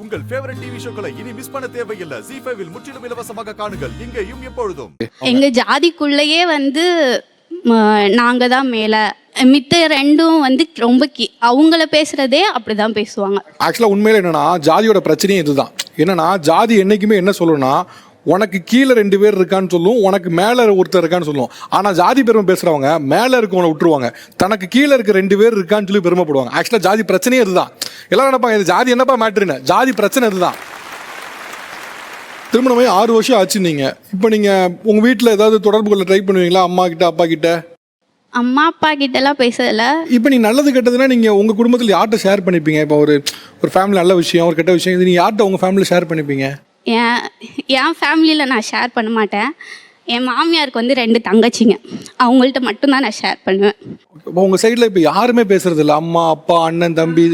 உங்கள் favourite TV ஷோக்களை இனி miss பண்ண தேவையில்லை. ZEE5 இல் முற்றிலும் இலவசமாக காணுங்கள். இங்கேயும் எப்பொழுதும். எங்க ஜாதிக்குள்ளேயே வந்து நாங்க தான் மேல, மித்த ரெண்டும் வந்து ரொம்ப அவங்கள பேசுறதே அப்படிதான் பேசுவாங்க. ஆக்சுவலா உண்மையில என்னன்னா ஜாதியோட பிரச்சனையே இதுதான். என்னன்னா ஜாதி என்னைக்குமே என்ன சொல்லணும்னா உனக்கு கீழே 2 பேர் இருக்கான்னு சொல்லும், உனக்கு மேல ஒருத்தர் இருக்கான்னு சொல்லுவோம். ஆனா ஜாதி பெருமை பேசுறவங்க மேல இருக்கவனை விட்டுருவாங்க, தனக்கு கீழே இருக்க 2 பேர் இருக்கான்னு சொல்லி பெருமைப்படுவாங்க. ஆக்சுவலா ஜாதி பிரச்சனையே இதுதான். எல்லாரும் நினைப்பாங்க இது ஜாதி என்னப்பா மேட்ருன்னு. ஜாதி பிரச்சனை இதுதான். திருமணமே 6 வருஷம் ஆச்சு. நீங்க இப்போ நீங்க உங்க வீட்டில் ஏதாவது தொடர்பு கொள்ள ட்ரை பண்ணுவீங்களா? அம்மா கிட்ட அப்பா கிட்ட? அம்மா அப்பா கிட்ட எல்லாம் பேசல. இப்போ நீ நல்லது கெட்டதுன்னா நீங்க உங்க குடும்பத்தில் யார்கிட்ட ஷேர் பண்ணிப்பீங்க? இப்போ ஒரு ஃபேமிலி நல்ல விஷயம், ஒரு கெட்ட விஷயம், இது நீ யார்கிட்ட உங்க ஃபேமிலியில் ஷேர் பண்ணிப்பீங்க? என் ஃபேமிலியில் நான் ஷேர் பண்ண மாட்டேன். என் மாமியாருக்கு வந்து 2 தங்கச்சிங்க, அவங்கள்ட்ட மட்டும்தான் நான் ஷேர் பண்ணுவேன். உங்கள் சைடில் இப்போ யாருமே பேசுறது இல்லை? அம்மா அப்பா அண்ணன் தம்பி?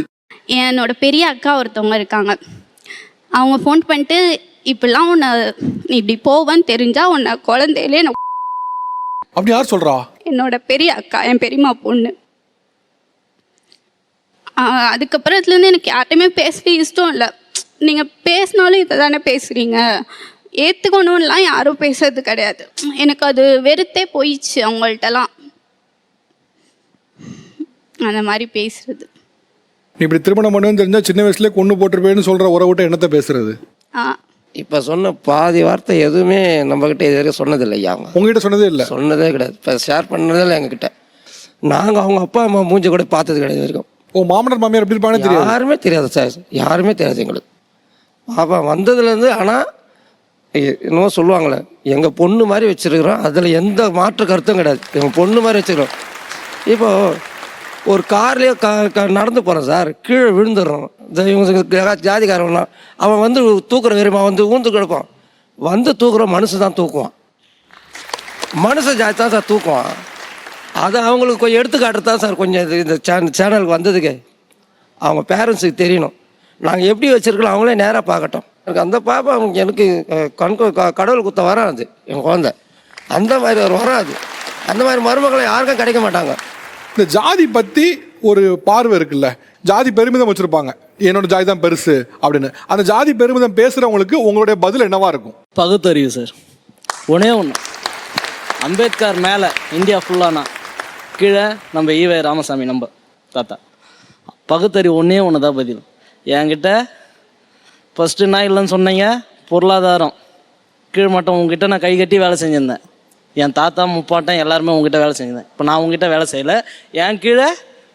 என்னோட பெரிய அக்கா ஒருத்தவங்க இருக்காங்க. அவங்க ஃபோன் பண்ணிட்டு இப்படிலாம் உன்னை நீ இப்படி போவேன்னு தெரிஞ்சா உன்னை குழந்தையிலே நான். அப்படி யார் சொல்கிறா? என்னோட பெரிய அக்கா, என் பெரியம்மா பொண்ணு. அதுக்கப்புறத்துலேருந்து எனக்கு யார்ட்டையுமே பேசவே இஷ்டம் இல்லை. நீங்கள் பேசினாலும் இதை தானே பேசுகிறீங்க, ஏற்றுக்கணும்லாம் யாரும் பேசுறது கிடையாது. எனக்கு அது வெறுத்தே போயிடுச்சு அவங்கள்ட்டலாம் அந்த மாதிரி பேசுறது. நீ இப்படி திருமணம் பண்ணுன்னு தெரிஞ்சால் சின்ன வயசுலேயே கொண்டு போட்டிருப்பேன்னு சொல்கிற உறவுகிட்ட என்னத்தை பேசுறது? இப்போ சொன்ன பாதி வார்த்தை எதுவுமே நம்மக்கிட்ட இது வரைக்கும் சொன்னதில்லை. ஐயா அவங்க உங்ககிட்ட சொன்னதே இல்லை? சொன்னதே கிடையாது. இப்போ ஷேர் பண்ணதே இல்லை எங்ககிட்ட. நாங்கள் அவங்க அப்பா அம்மா மூஞ்சி கூட பார்த்தது கிடையாது வரைக்கும். மாமனார் மாமியார் எப்படி இருப்பானே தெரியாது? யாருமே தெரியாது சார், யாருமே தெரியாது எங்களுக்கு. பாப்பா வந்ததுலேருந்து. ஆனால் இன்னும் சொல்லுவாங்களே எங்கள் பொண்ணு மாதிரி வச்சுருக்குறோம், அதில் எந்த மாற்று கருத்தும் கிடையாது. எங்கள் பொண்ணு மாதிரி வச்சுக்கிறோம். இப்போது ஒரு கார்லேயே நடந்து போகிறேன் சார், கீழே விழுந்துடுறோம். இவங்க ஜாதிக்காரவனா அவன் வந்து தூக்குற வெறுமா வந்து ஊந்து கிடப்பான். வந்து தூக்குற மனுஷன் தான் தூக்குவான், மனுஷன் ஜாதி தான் சார் தூக்குவான். அதை அவங்களுக்கு கொஞ்சம் எடுத்துக்காட்டுறது தான் சார் கொஞ்சம் இந்த சேனலுக்கு வந்ததுக்கு அவங்க பேரண்ட்ஸுக்கு தெரியணும். நாங்கள் எப்படி வச்சுருக்கலாம் அவங்களே நேராக பார்க்கட்டும். எனக்கு அந்த பாப்பா அவங்க எனக்கு கடவுள் குத்த வராது என் குழந்தை. அந்த மாதிரி ஒரு வராது. அந்த மாதிரி மருமக்களை யாருக்கும் கிடைக்க மாட்டாங்க. இந்த ஜாதி பற்றி ஒரு பார்வை இருக்குல்ல, ஜாதி பெருமிதம் வச்சுருப்பாங்க, என்னோட ஜாதி தான் பெருசு அப்படின்னு. அந்த ஜாதி பெருமிதம் பேசுகிறவங்களுக்கு உங்களுடைய பதில் என்னவா இருக்கும்? பகுத்தறிவு சார். ஒன்றே ஒன்று, அம்பேத்கர் மேலே இந்தியா ஃபுல்லானா, கீழே நம்ம ஈவே ராமசாமி நம்ம தாத்தா. பகுத்தறிவு ஒன்றே ஒன்று தான் பதில். என்கிட்ட ஃபஸ்ட்டு நான் இல்லைன்னு சொன்னீங்க, பொருளாதாரம் கீழ்மட்டம். உங்ககிட்ட நான் கை கட்டி வேலை செஞ்சுருந்தேன். என் தாத்தா முப்பாட்டம் எல்லாருமே உங்ககிட்ட வேலை செஞ்சுருந்தேன். இப்போ நான் உங்ககிட்ட வேலை செய்யலை, என் கீழே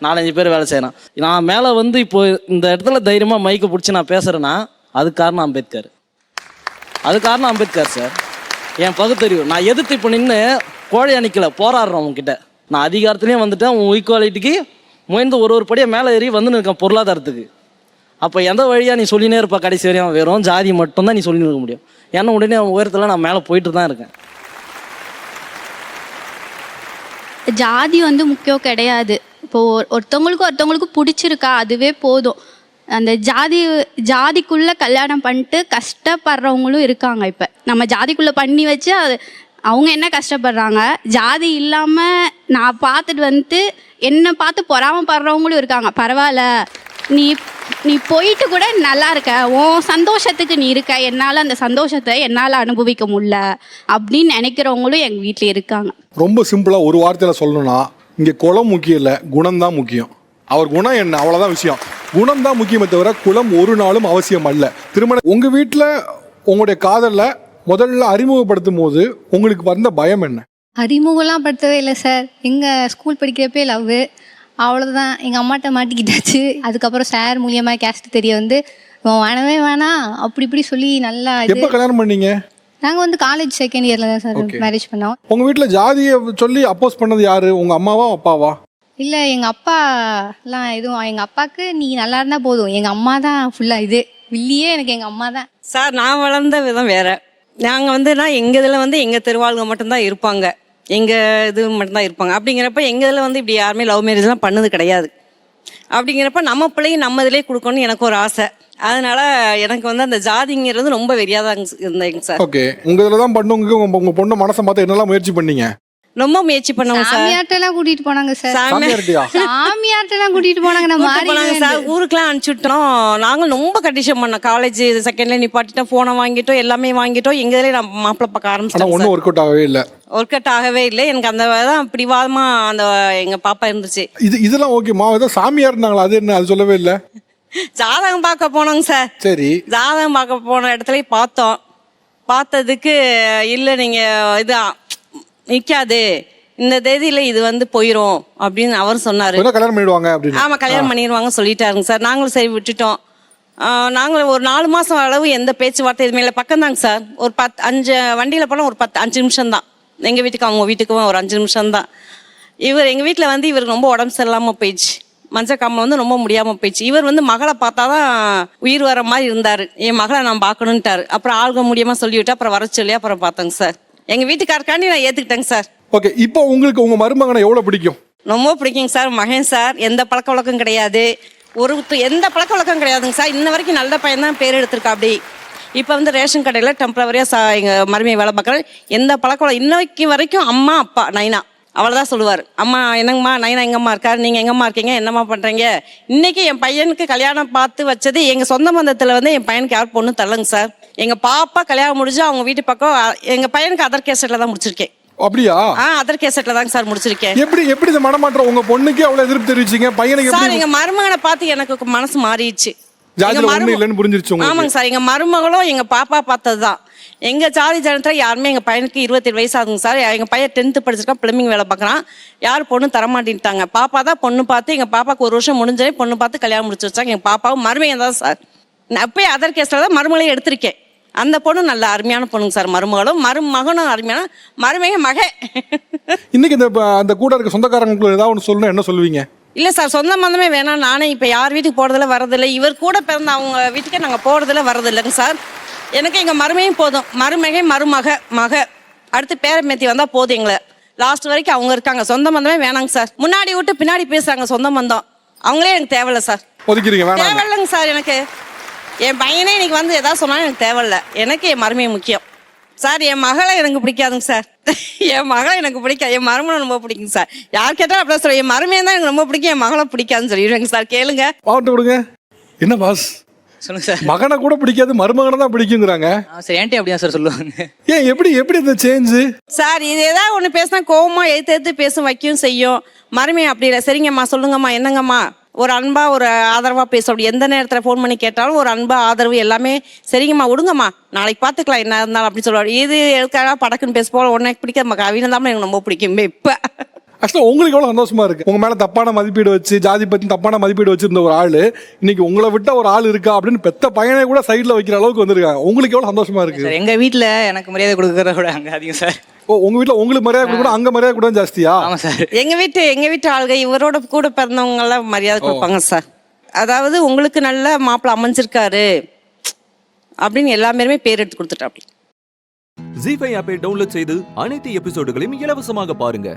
4-5 பேர் வேலை செய்கிறேன். நான் மேலே வந்து இப்போ இந்த இடத்துல தைரியமாக மைக்கை பிடிச்சி நான் பேசுகிறேன்னா அதுக்கு காரணம் அம்பேத்கர். அது காரணம் அம்பேத்கர் சார். என் பகுத்தறிவு நான் எதிர்த்து இப்போ நின்று கோழை அணிக்கலை, போராடுறேன் உங்ககிட்ட. நான் அதிகாரத்துலேயும் வந்துட்டேன், உன் ஈக்குவாலிட்டிக்கு முயன்று ஒரு படியாக மேலே ஏறி வந்து இருக்கேன் பொருளாதாரத்துக்கு. அப்போ எந்த வழியாக நீ சொல்லினே இருப்பா கடைசி வரையும்? வெறும் ஜாதி மட்டும்தான் நீ சொல்லி இருக்க முடியும். ஏன்னா உடனே உயரத்தில் நான் மேலே போயிட்டு தான் இருக்கேன். ஜாதி வந்து முக்கியம் கிடையாது. இப்போது ஒருத்தவங்களுக்கும் பிடிச்சிருக்கா அதுவே போதும். அந்த ஜாதிக்குள்ளே கல்யாணம் பண்ணிட்டு கஷ்டப்படுறவங்களும் இருக்காங்க. இப்போ நம்ம ஜாதிக்குள்ளே பண்ணி வச்சு அது அவங்க என்ன கஷ்டப்படுறாங்க. ஜாதி இல்லாமல் நான் பார்த்துட்டு வந்துட்டு என்னை பார்த்து பொறாமப்படுறவங்களும் இருக்காங்க. பரவாயில்ல, நீ போயிட்டு கூட நல்லா இருக்க, உன் சந்தோஷத்துக்கு நீ இருக்க, என்னால் அந்த சந்தோஷத்தை என்னால் அனுபவிக்க முடியல அப்படின்னு நினைக்கிறவங்களும் எங்கள் வீட்டில் இருக்காங்க. ரொம்ப சிம்பிளாக ஒரு வார்த்தையில் சொல்லணும்னா, இங்கே குலம் முக்கியம் இல்லை, குணம் தான் முக்கியம். அவர் குணம் என்ன, அவ்வளோதான் விஷயம். குணம் தான் முக்கியமே தவிர குலம் ஒரு நாளும் அவசியம் அல்ல. திருமணம் உங்கள் வீட்டில் உங்களுடைய காதலில் முதல்ல அறிமுகப்படுத்தும் போது உங்களுக்கு வந்த பயம் என்ன? அறிமுகம்லாம் படுத்தவே இல்லை சார். எங்கள் ஸ்கூல் படிக்கிறப்பே லவ், அவ்வளோதான். எங்கள் அம்மாட்ட மாட்டிக்கிட்டாச்சு. அதுக்கப்புறம் சார் மூலியமாக கேஸ்ட் தெரிய வந்து வேணவே வேணாம் அப்படி இப்படி சொல்லி நல்லா. எப்போ கல்யாணம் பண்ணீங்க? நாங்கள் வந்து காலேஜ் செகண்ட் இயரில் தான் சார் மேரேஜ் பண்ணோம். உங்கள் வீட்டில் ஜாதியை சொல்லி அப்போஸ் பண்ணது யாரு? உங்கள் அம்மாவா அப்பாவா? இல்லை, எங்கள் அப்பாலாம் எதுவும். எங்கள் அப்பாவுக்கு நீ நல்லா இருந்தால் போதும், எங்கள் அம்மா தான் ஃபுல்லாக இது வில்லியே. எனக்கு எங்கள் அம்மா தான் சார். நான் வளர்ந்த விதம் வேறு. நாங்கள் வந்துனா எங்கள் இதில் வந்து எங்கள் தெருவாளுங்க மட்டும்தான் இருப்பாங்க, எங்கள் இது மட்டும்தான் இருப்பாங்க. அப்படிங்கிறப்ப எங்கள் இதில் வந்து இப்படி யாருமே லவ் மேரேஜ்லாம் பண்ணது கிடையாது. அப்படிங்கிறப்ப நம்ம பிள்ளையும் நம்ம இதிலே கொடுக்கணும்னு எனக்கு ஒரு ஆசை. அதனால எனக்கு வந்து அந்த ஜாதிங்கிறது ரொம்ப வெறியாதான் இருந்தேங்க சார். ஓகே, உங்கள் இதில் தான் பண்ணுங்க. உங்கள் பொண்ணு மனசை மாற்ற என்னெல்லாம் முயற்சி பண்ணீங்க? ரொம்ப முயற்சி பண்ணோங்க சார். சாமியார்ட்டெல்லாம் கூட்டிட்டு போனாங்க சார். சாமியார்ட்டியா? சாமியார்ட்டெல்லாம் கூட்டிட்டு போனாங்க. நான் கூட்டிட்டு போனாங்க சார். ஊருக்குலாம் அனுப்பிச்சுட்டோம். நாங்களும் ரொம்ப கண்டிஷன் பண்ணோம். காலேஜ் செகண்ட்ல நிப்பாட்டிட்டோம், போனை வாங்கிட்டோம், எல்லாமே வாங்கிட்டோம். எங்க இதுலயே நான் மாப்பிள்ளை பார்க்க ஆனா ஆரம்பிச்சிட்டோம். ஒன்றும் ஒர்க் அவுட் ஆகவே இல்லை. ஒர்க் அவுட் ஆகவே இல்லை. எனக்கு அந்த தான் பிடிவாதமா அந்த எங்க பாப்பா இருந்துச்சு. இதெல்லாம் ஓகேம்மா, ஏதோ சாமியார் இருந்தாங்களா, அது என்ன, அது சொல்லவே இல்லை. ஜாதகம் பார்க்க போனோங்க சார். சரி. ஜாதகம் பார்க்க போன இடத்துல பார்த்தோம். பார்த்ததுக்கு இல்லை நீங்கள் இது நிற்காது, இந்த தேதியில் இது வந்து போயிடும் அப்படின்னு அவர் சொன்னார். கல்யாணம் பண்ணிடுவாங்க அப்படின்னு. ஆமாம், கல்யாணம் பண்ணிடுவாங்க சொல்லிட்டாருங்க சார். நாங்களும் சரி விட்டுட்டோம். நாங்கள் ஒரு 4 மாதம் அளவு எந்த பேச்சுவார்த்தை எதுவுமே இல்லை. பக்கம் தாங்க சார். ஒரு 5 வண்டியில் போனால் ஒரு 5 நிமிஷம் தான். எங்கள் வீட்டுக்கு அவங்க வீட்டுக்கும் ஒரு 5 நிமிஷம் தான். எங்கள் வீட்டில் வந்து இவருக்கு ரொம்ப உடம்பு சரியில்லாமல் போயிடுச்சு. மஞ்சக்காமல் வந்து ரொம்ப முடியாமல் போயிடுச்சு. இவர் வந்து மகளை பார்த்தா தான் உயிர் வர மாதிரி இருந்தார். என் மகளை நான் பார்க்கணுன்ட்டார். அப்புறம் ஆள்க முடியாமல் சொல்லிவிட்டு அப்புறம் வர சொல்லி அப்புறம் பார்த்தேங்க சார். எங்கள் வீட்டுக்காரக்காண்டி நான் ஏற்றுக்கிட்டேங்க சார். ஓகே, இப்போ உங்களுக்கு உங்கள் மருமகனை எவ்வளோ பிடிக்கும்? ரொம்ப பிடிக்குங்க சார். மகன் சார், எந்த பழக்க வழக்கம் கிடையாது, எந்த பழக்க வழக்கம் கிடையாதுங்க சார். இன்ன வரைக்கும் நல்ல பையன் தான் பேர் எடுத்திருக்கா. அப்படி இப்போ வந்து ரேஷன் கடையில் டெம்பரவரியாக எங்கள் மருமையை வேலை பார்க்குறேன். எந்த பழக்க வழக்கம் இன்னைக்கு வரைக்கும் அம்மா அப்பா நைனா அவ்வளோதான் சொல்லுவார். அம்மா என்னங்கம்மா, நைனா எங்கம்மா இருக்கார், நீங்கள் எங்கம்மா இருக்கீங்க, என்னம்மா பண்ணுறீங்க. இன்றைக்கி என் பையனுக்கு கல்யாணம் பார்த்து வச்சது எங்கள் சொந்த பந்தத்தில் வந்து என் பையனுக்கு யார் பொண்ணு தரலங்க சார். எங்கள் பாப்பா கல்யாணம் முடிஞ்சு அவங்க வீட்டு பக்கம் எங்கள் பையனுக்கு அதர் கேசட்டில் தான் முடிச்சிருக்கேன். அப்படியா? அதர் கேசட்டில் தாங்க சார் முடிச்சிருக்கேன். எப்படி இந்த மனமாற்றம் உங்கள் பொண்ணுக்கு அவ்வளோ எதிர்ப்பு தெரிவிச்சிங்க? பையனுக்கு சார் எங்கள் மருமகனை பார்த்து எனக்கு மனசு மாறிடுச்சு. ஆமாங்க சார். எங்கள் மருமகளும் எங்கள் பாப்பா பார்த்தது தான். எங்கள் ஜாதி ஜனத்தில் யாருமே எங்கள் பையனுக்கு 27 வயசு ஆகுங்க சார். எங்கள் பையன் 10th படிச்சிருக்கான், பிளம்பிங் வேலை பார்க்குறான். யார் பொண்ணு தரமாட்டின்ட்டாங்க. பாப்பா தான் பொண்ணு பார்த்து எங்கள் பாப்பாவுக்கு 1 வருஷம் முடிஞ்சே பொண்ணு பார்த்து கல்யாணம் முடிச்சு வச்சாங்க. எங்கள் பாப்பாவும் மருமையன் தான் சார். நான் அப்பயே அதர் கேஸில் தான் மருமகளையும் எடுத்திருக்கேன். அந்த பொண்ணு நல்ல அருமையான பொண்ணுங்க சார். மருமகளும் மருமகனும் அருமையான மருமைய மகன். இன்னைக்கு அந்த கூட இருக்க சொந்தக்காரங்களுக்கு ஏதாவது ஒன்று சொல்லணும், என்ன சொல்லுவீங்க? இல்லை சார், சொந்த பந்தமே வேணாம். நானே இப்போ யார் வீட்டுக்கு போகிறதில்ல வரதில்லை. இவர் கூட பிறந்த அவங்க வீட்டுக்கே நாங்கள் போகிறதில்ல வரதில்லைங்க சார். எனக்கு எங்கள் மருமையும் போதும். மருமகை மக அடுத்து பேரமேத்தி வந்தால் போதும். எங்களை லாஸ்ட் வரைக்கும் அவங்க இருக்காங்க. சொந்த பந்தமே வேணாங்க சார். முன்னாடி விட்டு பின்னாடி பேசுகிறாங்க சொந்த பந்தம். அவங்களே எனக்கு தேவையில்லை சார். தேவையில்லைங்க சார். எனக்கு என் பையனே இன்னைக்கு வந்து எதாவது சொன்னாலும் எனக்கு தேவையில்லை. எனக்கு என் மருமையை முக்கியம் சார். என் மகளை எனக்கு பிடிக்காதுங்க சார். என் மகளை எனக்கு பிடிக்காது. என் மருமனை ரொம்ப பிடிக்குங்க சார். யார் கேட்டாலும் அப்படியே சொல்ல, என் மருமையை தான் எனக்கு ரொம்ப பிடிக்கும், என் மகளை பிடிக்காதுன்னு சொல்லிடுவேங்க சார். கேளுங்க. பாட்டு கொடுங்க. என்ன பாஸ் சொல்லுங்க சார். மகனை கூட பிடிக்காது, மருமகனை தான் பிடிக்குங்கிறாங்க சார். ஏன்ட்டி அப்படியா சார் சொல்லுவாங்க? ஏன் எப்படி இந்த சேஞ்ச் சார்? இது ஏதாவது ஒன்று பேசினா கோவமா எடுத்து பேசும், வைக்கும் செய்யும். மருமையை அப்படி இல்லை. சரிங்கம்மா, சொல்லுங்கம்மா, என்னங்கம்மா, ஒரு அன்பா ஒரு ஆதரவா பேச. அப்படி எந்த நேரத்தில் ஃபோன் பண்ணி கேட்டாலும் ஒரு அன்பா ஆதரவு எல்லாமே. சரிங்கம்மா, விடுங்கம்மா, நாளைக்கு பார்த்துக்கலாம் என்ன இருந்தாலும் அப்படின்னு சொல்லுவாரு. இது எதுக்காக படக்குன்னு பேச போல உடனே பிடிக்காது. கவினை தான் எனக்கு ரொம்ப பிடிக்கும். இப்போ ஆக்சுவலாக உங்களுக்கு எவ்வளோ சந்தோஷமா இருக்கு? உங்க மேல தப்பான மதிப்பீடு வச்சு, ஜாதி பத்தி தப்பான மதிப்பீடு வச்சிருந்த ஒரு ஆளு இன்னைக்கு உங்களை விட்ட ஒரு ஆள் இருக்கா அப்படின்னு பெத்த பையனை கூட சைட்ல வைக்கிற அளவுக்கு வந்திருக்காங்க. உங்களுக்கு எவ்வளவு சந்தோஷமா இருக்கு? சார், எங்க வீட்டில் எனக்கு மரியாதை கொடுக்கறத விட அங்கே அதிகம் சார். ஓ, உங்க வீட்டில் உங்களுக்கு மரியாதை கொடுக்கணும், அங்க மரியாதை கூட ஜாஸ்தியா? ஆமாம் சார். எங்க வீட்டு ஆளுங்க இவரோட கூட பிறந்தவங்க எல்லாம் மரியாதை கொடுப்பாங்க சார். அதாவது உங்களுக்கு நல்ல மாப்பிள்ளை அமைஞ்சிருக்காரு அப்படின்னு எல்லாருமே பேர் எடுத்து கொடுத்துட்டா. ஜீ5 ஆப்பை டவுன்லோட் செய்து அனைத்து எபிசோடுகளையும் இலவசமாக பாருங்க.